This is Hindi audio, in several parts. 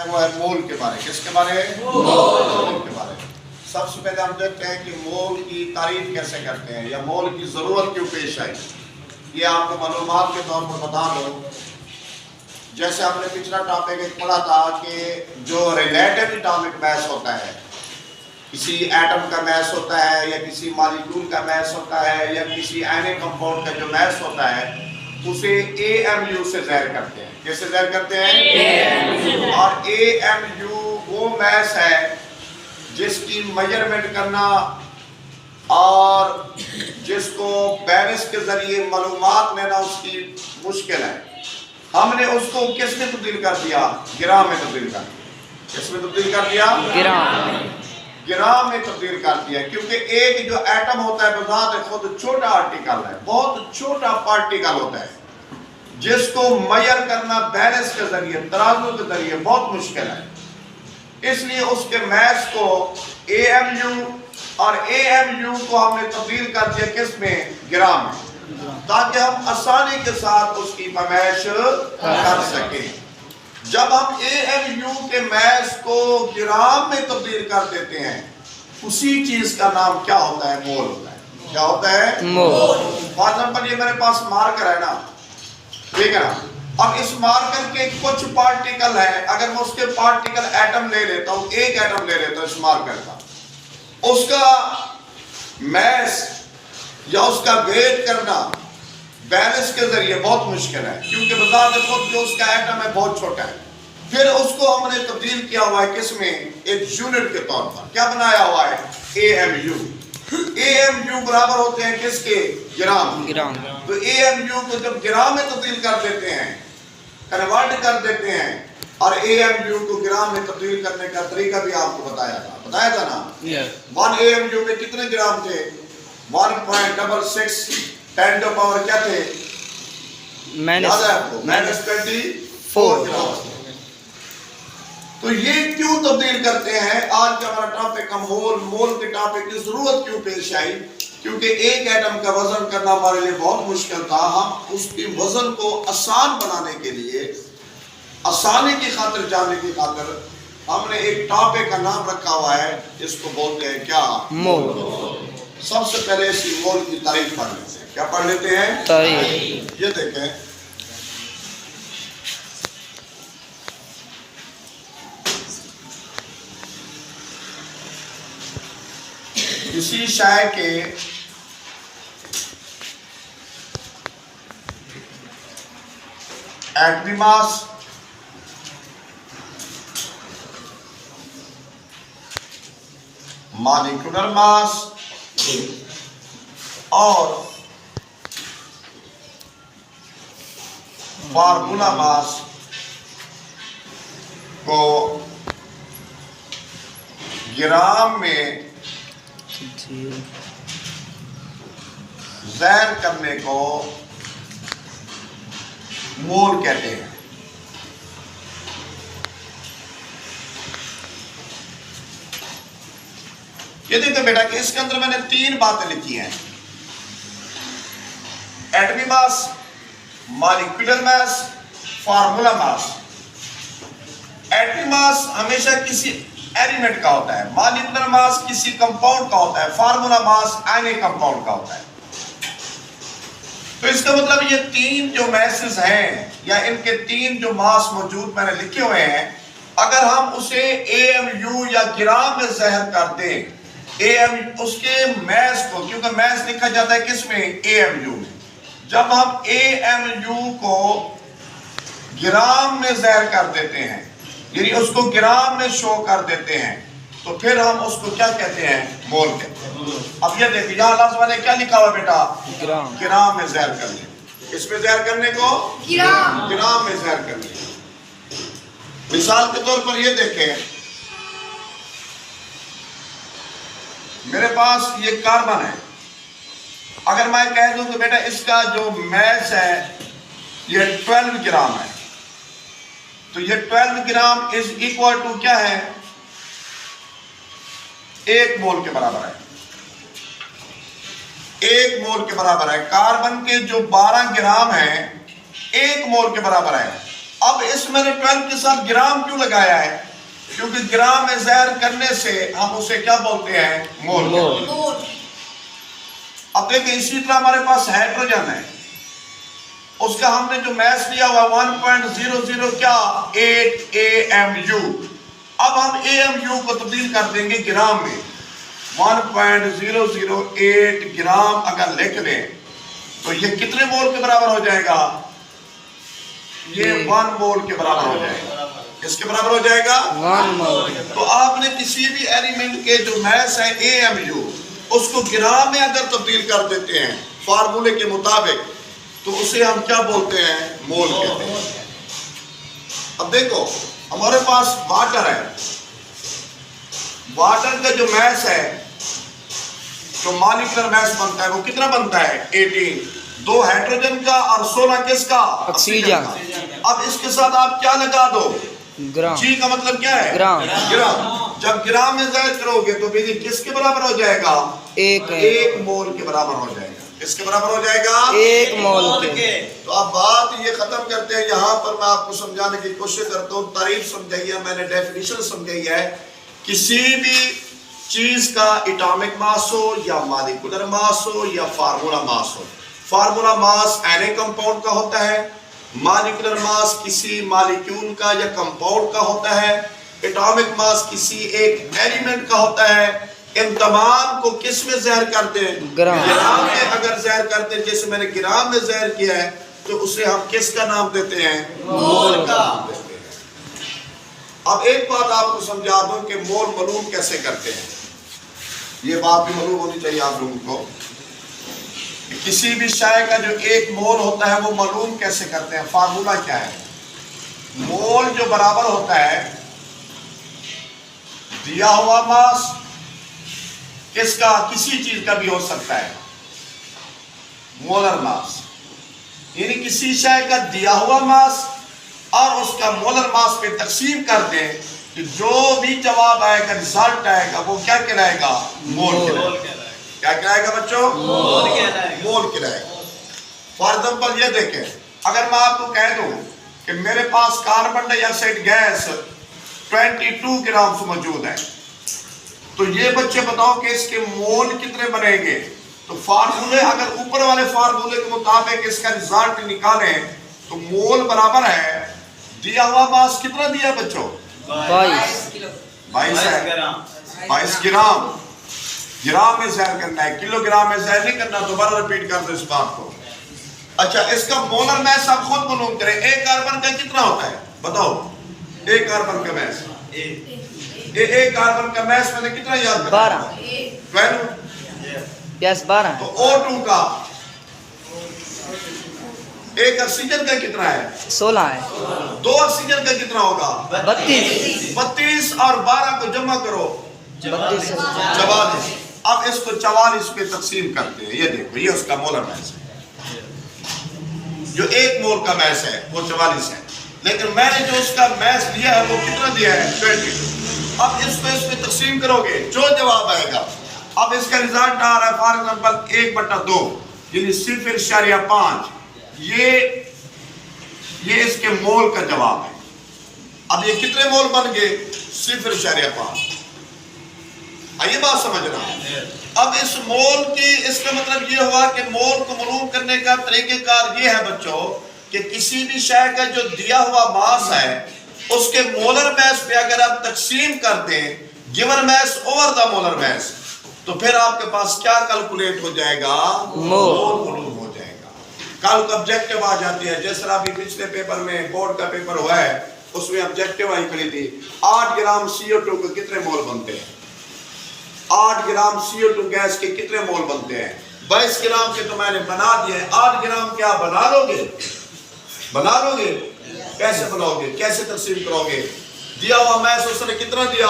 है वो है मोल के बारे। किसके बारे? मोल के बारे। सबसे पहले हम देखते हैं कि मोल की तारीफ कैसे करते हैं या मोल की जरूरत क्यों पेश आई। ये आपको मालूमात के तौर पर बता दो। जैसे हमने पिछला टॉपिक एक पढ़ा था कि जो रिलेटिव एटॉमिक मास होता है, किसी एटम का मास होता है या किसी मॉलिक्यूल का मास होता है या किसी एनी कंपाउंड का जो मास होता है, उसे AMU से ज़ाहिर करते हैं। कैसे ज़ाहिर करते हैं? AMU। और AMU वो मास है जिसकी मेजरमेंट करना और जिसको बैलेंस के जरिए मालूमात लेना उसकी मुश्किल है। हमने उसको किस में तब्दील कर दिया? ग्राम में तब्दील कर दिया। किस में तब्दील कर दिया? ग्राम में तब्दील कर दिया। क्योंकि एक जो एटम होता है बजात खुद छोटा आर्टिकल है, बहुत छोटा पार्टिकल होता है जिसको मेजर करना बैलेंस के जरिए, तराजू के जरिए बहुत मुश्किल है। इसलिए उसके मास को AMU और AMU को हमने तब्दील कर दिया किस में? ग्राम में, ताकि हम आसानी के साथ उसकी पैमाइश कर सकें। जब हम AMU के मास को ग्राम में तब्दील कर देते हैं, उसी चीज का नाम क्या होता है? मोल होता है। क्या होता है? मोल। फॉर एग्जांपल ये मेरे पास मार्कर है ना, ठीक है ना। अब इस मार्कर के कुछ पार्टिकल है, अगर मैं उसके पार्टिकल एटम ले लेता हूं, एक एटम ले लेता हूं इस मार्कर का, उसका मास या उसका वेट करना बैलेंस के जरिए बहुत मुश्किल है, क्योंकि बजात खुद जो उसका एटम है बहुत छोटा है। फिर उसको हमने तब्दील किया हुआ है किसमें? एक यूनिट के तौर पर। क्या बनाया हुआ है? AMU। AMU बराबर होते हैं किसके? ग्राम। तो AMU को जब ग्राम में तब्दील कर देते हैं, कन्वर्ट कर देते हैं, और AMU को ग्राम में तब्दील करने का तरीका भी आपको बताया था ना। 1 AMU में कितने ग्राम थे? 1.66 10 टू पावर क्या थे? -24 ग्राम। तो ये क्यों तब्दील करते हैं? आज का हमारा टॉपिक का मोल के टॉपिक की जरूरत क्यों पेश आई? क्योंकि एक एटम का वजन करना हमारे लिए बहुत मुश्किल था। हम उसकी वजन को आसान बनाने के लिए, आसानी की खातिर, जानने की खातिर हमने एक टॉपिक का नाम रखा हुआ है, जिसको बोलते हैं क्या? मोल। सबसे पहले इसी मोल की तारीफ पढ़ लेते हैं। क्या पढ़ लेते हैं? तारीफ। ये देखें, इसी शाय के एटॉमिक मास, मॉलिक्यूलर मास और फार्मूला मास को ग्राम में ज़ाहिर करने को मोल कहते हैं। ये देखते बेटा कि इसके अंदर मैंने 3 बातें लिखी हैं: atomic mass, molecular mass, formula mass. Atomic mass हमेशा किसी एलिमेंट का होता है, मॉलिक्यूलर मास किसी कंपाउंड का होता है, फार्मूला मास एनी कंपाउंड का होता है। तो इसका मतलब ये 3 जो मासेस हैं या इनके 3 जो मास मौजूद मैंने लिखे हुए हैं, अगर हम उसे AMU या ग्राम में ज़ाहिर कर दें, AMU उसके मास को, क्योंकि मास लिखा जाता है किसमें? AMU में। जब हम AMU को ग्राम में ज़ाहिर कर देते हैं, यानी उसको ग्राम में शो कर देते हैं, तो फिर हम उसको क्या कहते हैं? मोल कहते हैं। अब ये देखिए यहाँ लाज़िम ने क्या लिखा हुआ बेटा? ग्राम में ज़ाहिर करने। इसमें ज़ाहिर करने को ग्राम में ज़ाहिर करने। मिसाल के तौर पर ये देखें, मेरे पास ये कार्बन है। अगर मैं कह दूं कि बेटा इसका जो मास है ये 12 ग्राम है, तो ये 12 ग्राम इज इक्वल टू क्या है? 1 मोल के बराबर है। 1 मोल के बराबर है। कार्बन के जो 12 ग्राम है 1 मोल के बराबर है। अब इस मैंने 12 के साथ ग्राम क्यों लगाया है? क्योंकि ग्राम में ज़ाहिर करने से हम उसे क्या बोलते हैं? मोल। अब देखिए इसी तरह हमारे पास हाइड्रोजन है, उसका हमने जो मैस लिया हुआ 1.00 क्या 8 AMU। अब हम AMU को तब्दील कर देंगे ग्राम में। 1.008 ग्राम अगर लिख लें तो ये कितने मोल के बराबर हो जाएगा? ये 1 मोल के बराबर हो जाएगा। किसके बराबर हो जाएगा? 1 मोल। तो आपने किसी भी एलिमेंट के जो मैस है AMU उसको ग्राम में अगर तब्दील कर देते हैं फार्मूले के मुताबिक तो उसे हम क्या बोलते हैं? मोल कहते हैं। अब देखो हमारे पास वाटर है, वाटर का जो मैस है, जो मॉलिक्यूलर मैस बनता है वो कितना बनता है? 18। 2 हाइड्रोजन का और 16 किसका? ऑक्सीजन। अब इसके साथ आप क्या लगा दो? ग्राम। जी का मतलब क्या है? ग्राम। ग्राम। जब ग्राम में ज़ाहिर करोगे तो भी किसके बराबर हो जाएगा? 1 मोल के बराबर हो जाएगा। किसके बराबर हो जाएगा? 1 मोल के। तो अब बात ये खत्म करते हैं। यहाँ पर मैं आपको समझाने की कोशिश करता हूँ। तारीफ समझाई है मैंने, डेफिनेशन समझाई है। किसी भी चीज का एटॉमिक मास हो या मॉलिक्यूलर मास हो या फार्मूला मास हो। फार्मूला मास Na कंपाउंड का होता है, मॉलिक्यूलर मास किसी मॉलिक्यूल का या कंपाउंड का होता है, एटॉमिक मास किसी एक एलिमेंट का होता है। इन तमाम को किस में ज़हर करते हैं? ग्राम में। अगर ज़हर करते हैं, जैसे मैंने ग्राम में ज़हर किया है, तो उसे हम किसका नाम देते हैं? मोल का नाम देते हैं। अब एक बात आपको समझा दूं कि मोल मालूम कैसे करते हैं। ये बात भी मालूम होनी चाहिए आप लोगों को कि किसी भी शय का जो 1 मोल होता है वो मालूम कैसे करते हैं। फार्मूला क्या है? मोल जो बराबर होता है दिया हुआ मास किसका? किसी चीज का भी हो सकता है, मोलर मास, यानी किसी शय का दिया हुआ मास और उसका मोलर मास पे तकसीम कर दें कि जो भी जवाब आएगा, रिजल्ट आएगा, वो क्या कहलाएगा? मोल कहलाएगा। क्या कहलाएगा बच्चों? मोल कहलाएगा। फॉर एग्जाम्पल ये देखें, अगर मैं आपको कह दूं कि मेरे पास कार्बन डाइऑक्साइड गैस 22 ग्राम मौजूद है, तो ये बच्चे बताओ कि इसके मोल कितने बनेंगे? तो फार्मूले अगर ऊपर वाले फार्मूले के मुताबिक इसका रिजल्ट निकालें तो मोल बराबर है दिया हुआ मास कितना दिया बच्चों? 22 है। 22 ग्राम। ग्राम में ज़हर करना है, किलोग्राम में ज़हर नहीं करना। दोबारा रिपीट कर दो इस बात को। अच्छा, इसका मोलर मैस आप खुद मालूम करें। एक कार्बन का कितना होता है बताओ? एक कार्बन का मैस, एक कार्बन का मैस मैंने कितना याद करा? 12। यस 12। तो O2 का, एक ऑक्सीजन का कितना है? 16 है। 2 ऑक्सीजन का कितना होगा? 32। 32 और 12 को जमा करो 44। अब इसको 44 पे तकसीम करते हैं। ये देखो, ये उसका मोलर मैस है। जो 1 मोल का मैस है वो 44 है, लेकिन मैंने जो उसका मैस दिया है वो कितना दिया है? 22। अब इसको इसमें तकसीम करोगे, जो जवाब आएगा। अब इसका रिजल्ट आ रहा है फॉर एग्जाम्पल 1/2 यानी 0.5। ये इसके मोल का जवाब है। अब ये कितने मोल बन गए? 0.5। आइए बात समझना। अब इस मोल की, इसका मतलब ये हुआ कि मोल को मालूम करने का तरीकेकार ये है बच्चों कि किसी भी शय का जो दिया हुआ मास है उसके मोलर मैस पे अगर आप तकसीम कर दें given mass over the molar mass, तो फिर आपके पास क्या कैलकुलेट हो जाएगा? मोल मालूम हो जाएगा। कल को ऑब्जेक्टिव आ जाती है। जिस तरह अभी पिछले पेपर में बोर्ड का पेपर हुआ है उसमें ऑब्जेक्टिव आई खड़ी थी 8 ग्राम CO2 के कितने मोल बनते हैं? 8 ग्राम CO2 गैस के कितने मोल बनते हैं? 22 ग्राम के तो मैंने बना दिए। 8 ग्राम क्या बना लोगे? बना लोगे? कैसे बनाओगे? कैसे तकसीम करोगे? दिया हुआ मैस उसने कितना दिया?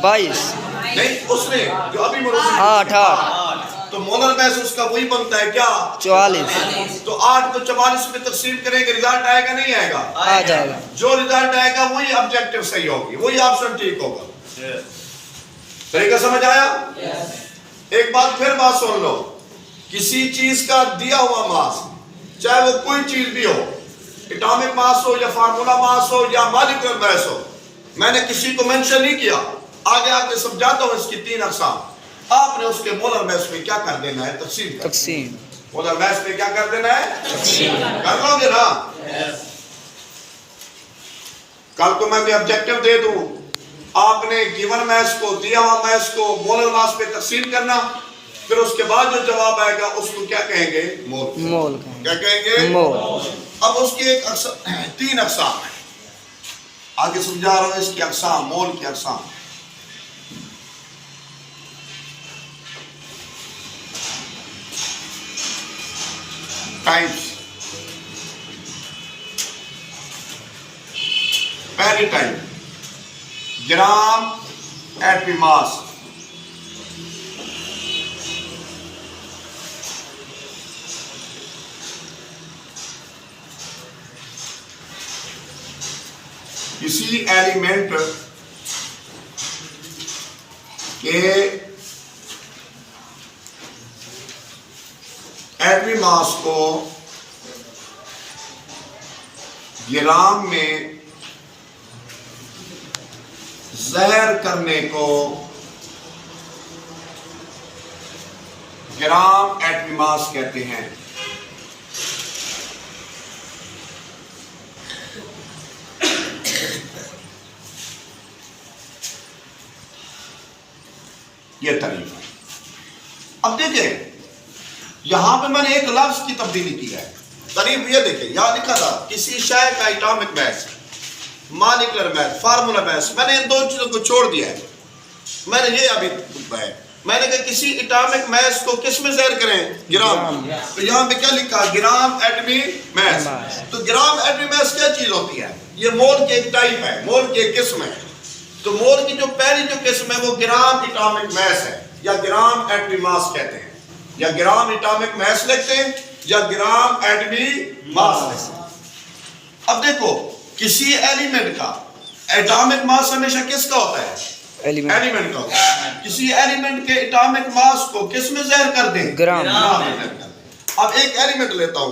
22 नहीं, उसने जो अभी 8 तो मोलर मैस उसका वही बनता है क्या? 44। तो 8 को 44 में तकसीम करेंगे, रिजल्ट आएगा नहीं आएगा? आ जाएगा। जो रिजल्ट आएगा वही ऑब्जेक्टिव सही होगी, वही ऑप्शन ठीक होगा। तरीका समझ आया? एक बात फिर बात सुन लो। किसी चीज का दिया हुआ मास, चाहे वो कोई चीज भी हो, एटॉमिक मास हो या फार्मूला मास हो या मॉलिक्यूलर मास हो, मैंने किसी को मेंशन नहीं किया। आगे आके समझाता हूं इसकी 3 अक़साम। आपने उसके मोलर मास में क्या कर देना है? तक़सीम। मोलर मास में क्या कर देना है? कर लोगे ना? कल को मैं ऑब्जेक्टिव दे दूं, आपने गिवन मास को, दिया हुआ मास को मोलर मास पे तक़सीम करना, फिर उसके बाद जो जवाब आएगा उसको क्या कहेंगे? मोल। क्या कहेंगे? मोल। अब उसकी 3 अक़साम है, आगे समझा रहा हूं इसकी अक़साम, मोल की अक़साम। टाइप्स। पहली टाइप ग्राम एटमी मास। किसी एलिमेंट के एटमी मास को ग्राम में ज़हर करने को ग्राम एटमी मास कहते हैं। यह तारीफ है। अब देखें, यहां पे मैंने एक लफ्ज की तब्दीली की है। तारीफ ये देखें, यहां लिखा था किसी शय का atomic mass, molecular mass, formula mass, मैंने इन 2 चीजों को छोड़ दिया है। मैंने ये अभी है, मैंने कहा किसी एटॉमिक मास को किस में ज़हर करें? ग्राम। तो यहां पे क्या लिखा? ग्राम एटमी मास। तो ग्राम एटमी मास क्या चीज होती है? ये मोल की एक टाइप है, मोल की एक किस्म है। तो मोल की जो पहली जो किस्म है वो ग्राम एटॉमिक मास है, या ग्राम एटमी मास कहते हैं, या ग्राम एटॉमिक मास लिखते हैं, या ग्राम एटमी मास लिखते हैं। अब देखो, किसी एलिमेंट का एटॉमिक मास हमेशा किसका होता है? एलिमेंट का होता है। किसी एलिमेंट के एटॉमिक मास को किस में ज़हर कर दें? ग्राम में ज़हर कर दें। अब एक एलिमेंट लेता हूं,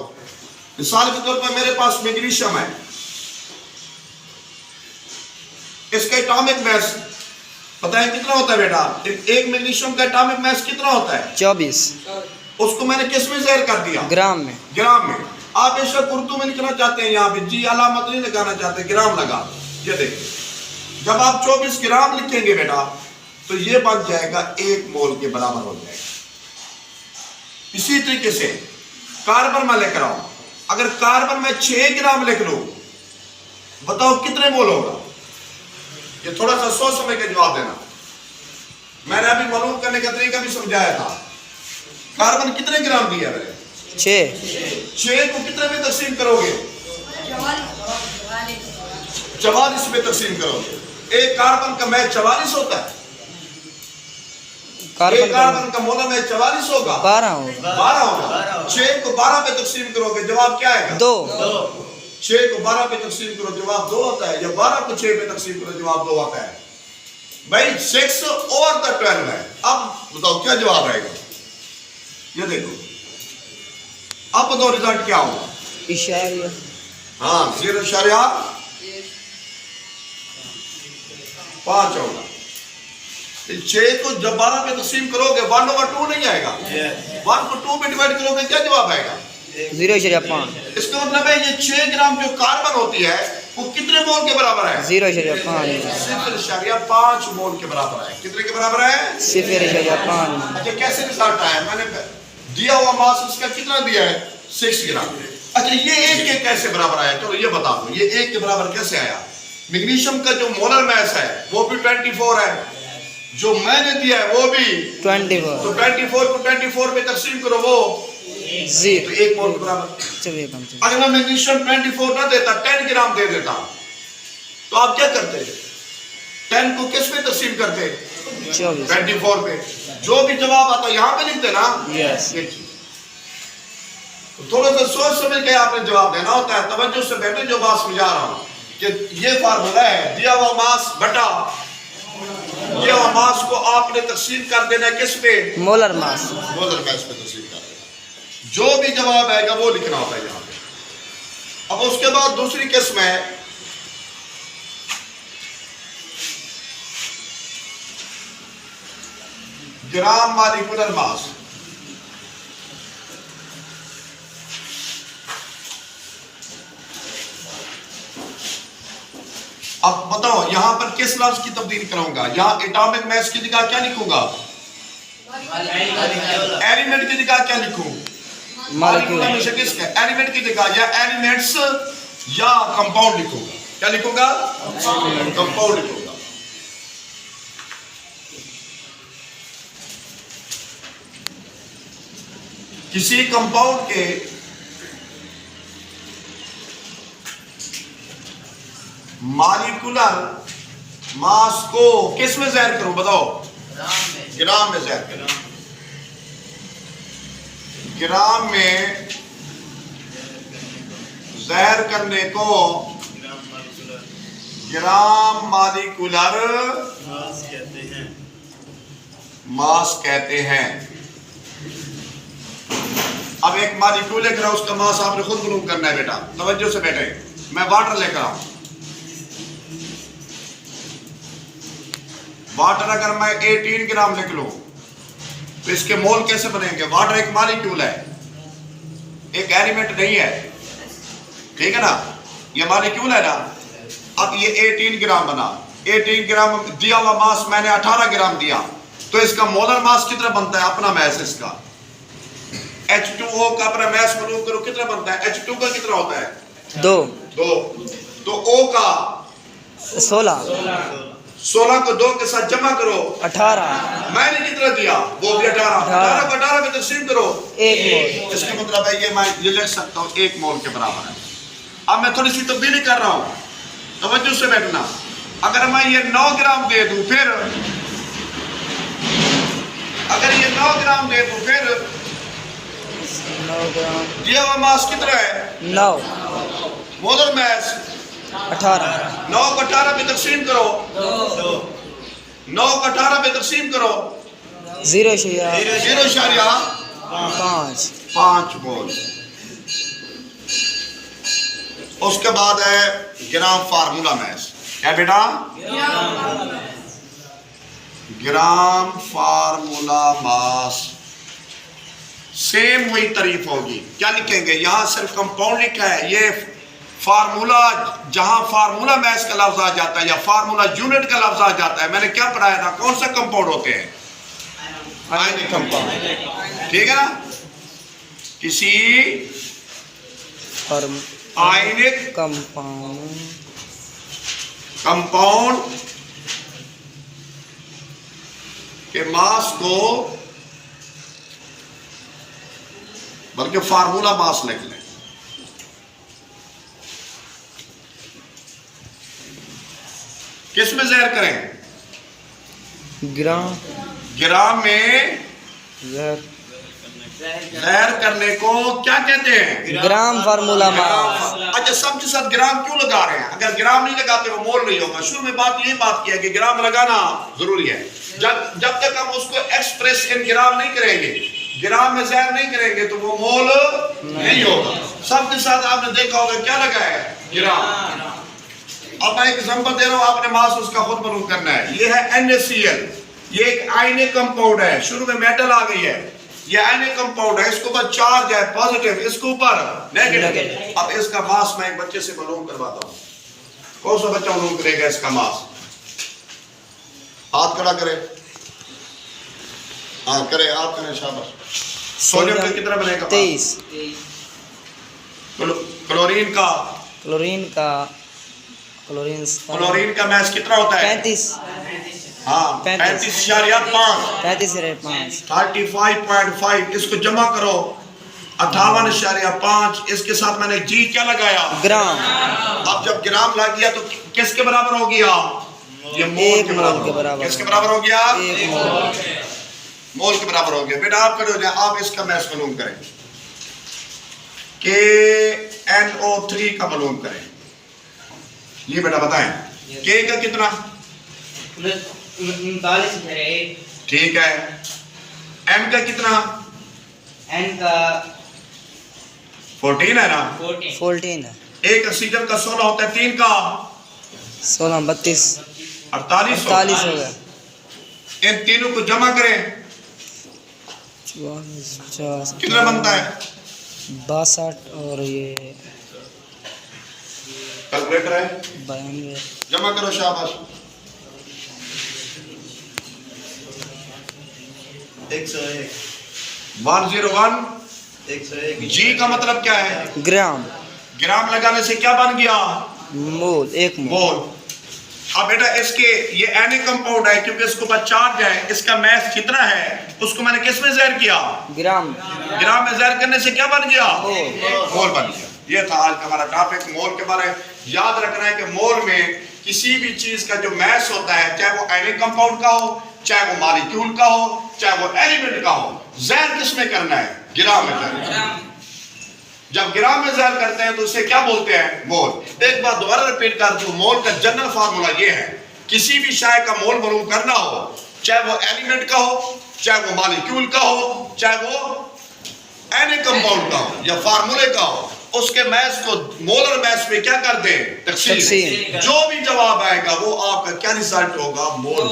मिसाल के तौर पर मेरे पास मैग्नीशियम है, इसका एटॉमिक मास पता है कितना होता है बेटा? एक मैग्नीशियम का एटॉमिक मास कितना होता है? 24। उसको मैंने किस में ज़हर कर दिया? ग्राम में। ग्राम में। आप बेशक उर्दू में लिखना चाहते हैं, यहाँ पे जी अलामत नहीं लगाना चाहते, ग्राम लगा। ये देखिए, जब आप 24 ग्राम लिखेंगे बेटा, तो ये बन जाएगा 1 मोल के बराबर हो जाएगा। इसी तरीके से कार्बन में लेकर आओ, अगर कार्बन में 6 ग्राम लिख लो, बताओ कितने मोल होगा? ये थोड़ा सा सोच समझ के जवाब देना। मैंने अभी मालूम करने का तरीका भी समझाया था। कार्बन कितने ग्राम दिया है? 6 को कितने में तकसीम करोगे? 44 में तकसीम करोगे। एक कार्बन का मैच 44 होता है। एक कार्बन का मोलर मैच 44 होगा, 12 होगा। 6 को 12 पे तकसीम करोगे, जवाब क्या आएगा? 2। 6 को 12 पे तकसीम करो, जवाब 2 होता है, या 12 को 6 पे तकसीम करो, जवाब 2 आता है। भाई 6 और 12 है। अब बताओ क्या जवाब आएगा? ये देखो, अब बताओ रिजल्ट क्या होगा? इशारिया। हाँ, 0.5 होगा। 6 को जब 12 पे तकसीम करोगे 1/2 नहीं आएगा। 1 को 2 पे डिवाइड करोगे, क्या जवाब आएगा? 0.5। इसका मतलब है ये 6 ग्राम जो कार्बन होती है वो कितने मोल के बराबर है? 0.5 मोल के बराबर है। कितने के बराबर है? 0.5। अच्छा, कैसे रिजल्ट आया? मैंने दिया हुआ मास इसका कितना दिया है? 6 ग्राम। अच्छा, ये 1 के कैसे बराबर आया? चलो ये बता दो, ये 1 के बराबर कैसे आया? मैग्नीशियम का जो मोलर मास है वो भी 24 है, जो मैंने दिया है वो भी 24। तो 24 को 24 पे तकसीम करो, वो 0, तो 1 मोल के बराबर। अगर मैं मैग्नीशियम 24 ना देता, 10 ग्राम दे देता, तो आप क्या करते? 10 को किस पे तकसीम करते? 24 पे। जो भी जवाब आता यहाँ पे लिखते ना। यस। तो थोड़ा सा सोच समझ के आपने जवाब देना होता है। तवज्जो से बैठे, जो बात समझा रहा हूँ कि ये फार्मूला है, दिया हुआ मास बटा दिया हुआ मास को आपने तकसीम कर देना है किस पे? Molar mass. मोलर मास पे तकसीम कर देना। जो भी जवाब आएगा वो लिखना होता है यहाँ पे। अब उसके बाद दूसरी किस्म है ग्राम मॉलिक्यूलर मास। अब बताओ यहां पर किस लफ्ज की तब्दील करूंगा? यहां एटॉमिक मास की जगह क्या लिखूंगा? एलिमेंट की जगह क्या लिखूं? मॉलिक्यूलर में से किसका? एलिमेंट की जगह या एलिमेंट्स या कंपाउंड लिखूंगा। क्या लिखूंगा? कंपाउंड लिखूंगा। किसी कंपाउंड के मॉलिक्यूलर मास को किस में ज़ाहिर करूं? बताओ। ग्राम में ज़ाहिर करूं। ग्राम में ज़ाहिर करने को ग्राम मॉलिक्यूलर मास कहते हैं। अब एक मॉलिक्यूल लेकर उसका मास आपने खुद मालूम करना है बेटा, तवज्जो से बैठे। मैं वाटर लेकर आऊं, वाटर अगर मैं 18 ग्राम लिख लूं तो इसके मोल कैसे बनेंगे? वाटर एक मॉलिक्यूल है, एक एलिमेंट नहीं है, ठीक है ना? ये मॉलिक्यूल है ना। अब ये 18 ग्राम बना, 18 ग्राम दिया हुआ मास मैंने 18 ग्राम दिया, तो इसका मोलर मास कितना बनता है? अपना मास इसका H2O का अपना मास मालूम करो कितना बनता है? H2 का कितना होता है? 2 तो O का 16 को 2 के साथ जमा करो 18 मैंने कितना दिया? वो भी 18 को 18 में तकसीम करो 1 मोल। इसका मतलब है ये मैं ये लिख सकता हूँ 1 मोल के बराबर है। अब मैं थोड़ी सी तब्दीली कर रहा हूँ, तवज्जो से बैठना। अगर मैं ये 9 ग्राम दे दूं, फिर अगर ये 9 ग्राम दे दूं, फिर 9 ग्राम दिया हुआ मास कितना है? 9 मोलर मास 18 9 को 18 पे तकसीम करो 9 को 18 पे तकसीम करो 0.5 मोल। उसके बाद है ग्राम फार्मूला मास। क्या बेटा? ग्राम फार्मूला मास सेम वही तारीफ होगी। क्या लिखेंगे? यहां सिर्फ कंपाउंड लिखा है, ये फार्मूला जहां फार्मूला मास का लफ्ज आ जाता है या फार्मूला यूनिट का लफ्ज आ जाता है, मैंने क्या पढ़ाया था? कौन सा कंपाउंड होते हैं? आयनिक कंपाउंड, ठीक है ना? किसी आयनिक कंपाउंड के मास को बल्कि फार्मूला मास लिख लें। किस में ज़ाहिर करें? ग्राम में ज़ाहिर करने को क्या कहते हैं? ग्राम फार्मूला मास। अच्छा, सब के साथ ग्राम क्यों लगा रहे हैं? अगर ग्राम नहीं लगाते वो मोल नहीं होगा। शुरू में बात यही बात किया कि ग्राम लगाना जरूरी है। जब तक हम उसको एक्सप्रेस इन ग्राम नहीं करेंगे, ग्राम में ज़ाहिर नहीं करेंगे, तो वो मोल नहीं होगा। सब के साथ आपने देखा होगा क्या लगा है? ग्राम। अब मैं एक एग्जांपल दे रहा हूं, आपने मास उसका खुद मालूम करना है। ये है NaCl, ये एक आयनिक कंपाउंड है। शुरू में मेटल आ गई है, ये आयनिक कंपाउंड है। इसके ऊपर चार्ज है पॉजिटिव, इसके ऊपर नेगेटिव। अब इसका मास मैं एक बच्चे से मालूम करवाता हूं। कौन सा बच्चा मालूम करेगा इसका मास? हाथ खड़ा करे। हाँ करे, आप करें, शाबाश। सोडियम का कितना बनेगा? 23। क्लोरीन का मास कितना होता है? 35। हाँ 35.5 35.5। इसको जमा करो 58.5। इसके साथ मैंने जी क्या लगाया? ग्राम। अब जब ग्राम लग गया तो किसके बराबर हो गया? ये मोल के बराबर। किसके बराबर हो गया? मोल के बराबर हो गया। बेटा आप खड़े हो जाए, आप इसका मास मालूम करें। KNO3 का मालूम करें। ये बेटा बताएं, K का कितना? 39। ठीक है। M का कितना? N का 14 है ना? 14 है। एक ऑक्सीजन का 16 होता है, 3 का 16 32 48 48 हो गया। इन तीनों को जमा करें 54 कितना बनता है? 62 और ये कैलकुलेटर है, 92 जमा करो शाबाश। 101 जी का मतलब क्या है? ग्राम। ग्राम लगाने से क्या बन गया? मोल, 1 मोल। मोल। अब बेटा इसके ये एनी कंपाउंड है क्योंकि इसके ऊपर चार्ज है, इसका मैस कितना है उसको मैंने किस में ज़हर किया? ग्राम। ग्राम में ज़हर करने से क्या बन गया? मोल। मोल बन गया। ये था आज का हमारा टॉपिक मोल के बारे में। याद रखना है कि मोल में किसी भी चीज का जो मैस होता है, चाहे वो एनी कंपाउंड का हो, चाहे वो मॉलिक्यूल का हो, चाहे वो एलिमेंट का हो, ज़हर किस में करना है? ग्राम में ज़हर। जब ग्राम में ज़हर करते हैं तो उसे क्या बोलते हैं? मोल। एक बार दोबारा रिपीट कर दूं, मोल का जनरल फार्मूला ये है, किसी भी शय का मोल मालूम करना हो, चाहे वो एलिमेंट का हो, चाहे वो मॉलिक्यूल का हो, चाहे वो एनी कंपाउंड का हो या फार्मूले का हो, उसके मैस को मोलर मैस में क्या कर दें? तकसीम। जो भी जवाब आएगा वो आपका क्या रिजल्ट होगा? मोल।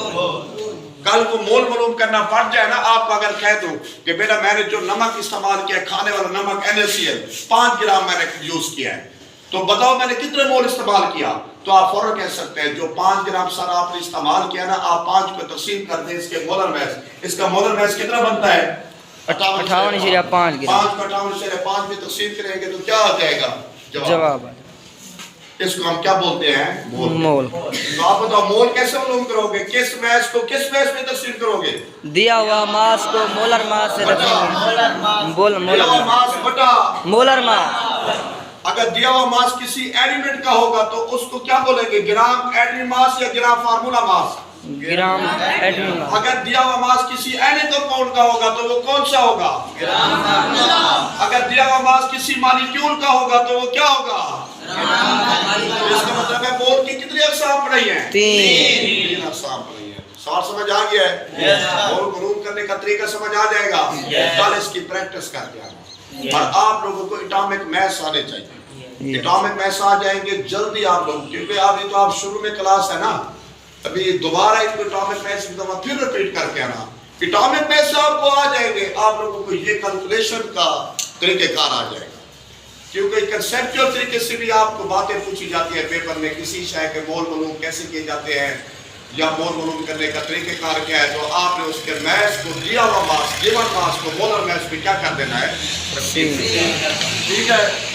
कल को मोल मालूम करना पड़ जाए ना, आपको अगर कह दूं कि बेटा मैंने जो नमक इस्तेमाल किया, खाने वाला नमक NaCl 5 ग्राम मैंने यूज किया है, तो बताओ मैंने कितने मोल इस्तेमाल किया? तो आप फौरन कह सकते हैं जो 5 ग्राम सर आपने इस्तेमाल किया ना, आप 5 को तकसीम कर दें इसके मोलर मैस। इसका मोलर मैस कितना बनता है? 58.5 ग्राम। 5 को 58.5 में तकसीम करेंगे तो क्या आ जाएगा? जवाब। इसको हम क्या बोलते हैं? मोल। तो आप बताओ मोल कैसे मालूम करोगे? किस मैस को किस मैस में तकसीम करोगे? दिया हुआ मास को मोलर मास से रखेंगे। मोलर मास बटा मोलर मास। अगर दिया हुआ मास किसी एलिमेंट का होगा तो उसको क्या बोलेंगे? ग्राम एटमी मास या ग्राम फार्मूला मास? ग्राम एटमी मास। अगर दिया हुआ मास किसी एनी कंपाउंड का होगा तो वो कौन सा होगा? ग्राम फार्मूला। अगर दिया हुआ मास किसी मॉलिक्यूल का होगा तो वो क्या होगा? इसका मतलब है मोल की कितनी अक़साम पढ़ी है? 3 अक़साम पढ़ी है। सवाल समझ आ गया है? मोल मालूम करने का तरीका समझ आ जाएगा। कल इसकी प्रैक्टिस करके आना और आप लोगों को एटॉमिक मैथ्स आने चाहिए। एटॉमिक मैथ्स आ जाएंगे जल्दी आप लोग, क्योंकि अभी तो आप शुरू में क्लास है ना, अभी दोबारा इनको एटॉमिक मैथ्स फिर रिपीट करके आना। एटॉमिक मैथ्स आपको आ जाएंगे, आप लोगों को ये कैलकुलेशन का तरीकेकार आ जाएगा, क्योंकि कंसेप्चुअल तरीके से भी आपको बातें पूछी जाती है पेपर में, किसी शय के मोल मालूम कैसे किए जाते हैं या मोल मालूम करने का तरीकेकार क्या है, तो आपने उसके मैथ्स को दिया हुआ मास, गिवन मास को मोलर मैथ्स में क्या कर देना है? ठीक है।